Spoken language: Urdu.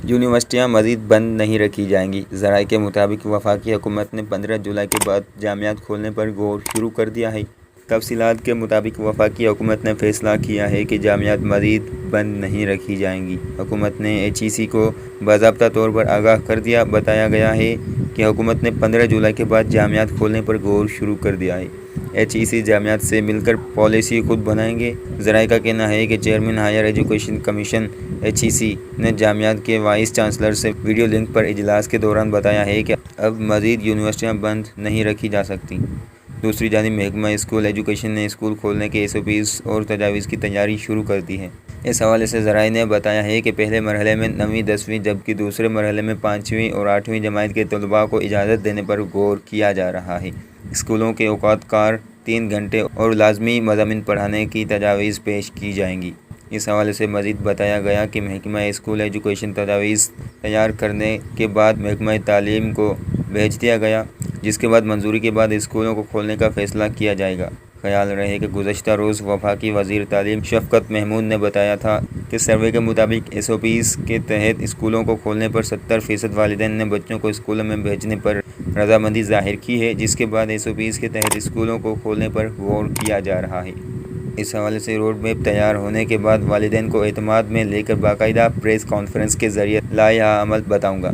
یونیورسٹیاں مزید بند نہیں رکھی جائیں گی۔ ذرائع کے مطابق وفاقی حکومت نے 15 جولائی کے بعد جامعات کھولنے پر غور شروع کر دیا ہے۔ تفصیلات کے مطابق وفاقی حکومت نے فیصلہ کیا ہے کہ جامعات مزید بند نہیں رکھی جائیں گی۔ حکومت نے HEC کو باضابطہ طور پر آگاہ کر دیا۔ بتایا گیا ہے کہ حکومت نے 15 جولائی کے بعد جامعات کھولنے پر غور شروع کر دیا ہے۔ HEC جامعات سے مل کر پالیسی خود بنائیں گے۔ ذرائع کا کہنا ہے کہ chairman higher education commission HEC نے جامعات کے وائس چانسلر سے ویڈیو لنک پر اجلاس کے دوران بتایا ہے کہ اب مزید یونیورسٹیاں بند نہیں رکھی جا سکتیں۔ دوسری جانب محکمہ اسکول ایجوکیشن نے اسکول کھولنے کے SOPs اور تجاویز کی تیاری شروع کر دی ہے۔ اس حوالے سے ذرائع نے بتایا ہے کہ پہلے مرحلے میں 9ویں 10ویں جبکہ دوسرے مرحلے میں 5ویں اور 8ویں جماعت کے طلباء کو اجازت دینے پر غور کیا جا رہا ہے۔ اسکولوں کے اوقات کار 3 گھنٹے اور لازمی مضامین پڑھانے کی تجاویز پیش کی جائیں گی۔ اس حوالے سے مزید بتایا گیا کہ محکمہ اسکول ایجوکیشن تجاویز تیار کرنے کے بعد محکمہ تعلیم کو بھیج دیا گیا، جس کے بعد منظوری کے بعد اسکولوں کو کھولنے کا فیصلہ کیا جائے گا۔ خیال رہے کہ گزشتہ روز وفاقی وزیر تعلیم شفقت محمود نے بتایا تھا کہ سروے کے مطابق SOPs کے تحت اسکولوں کو کھولنے پر 70% والدین نے بچوں کو اسکولوں میں بھیجنے پر رضامندی ظاہر کی ہے، جس کے بعد SOPs کے تحت اسکولوں کو کھولنے پر غور کیا جا رہا ہے۔ اس حوالے سے روڈ میپ تیار ہونے کے بعد والدین کو اعتماد میں لے کر باقاعدہ پریس کانفرنس کے ذریعے لائحہ عمل بتاؤں گا۔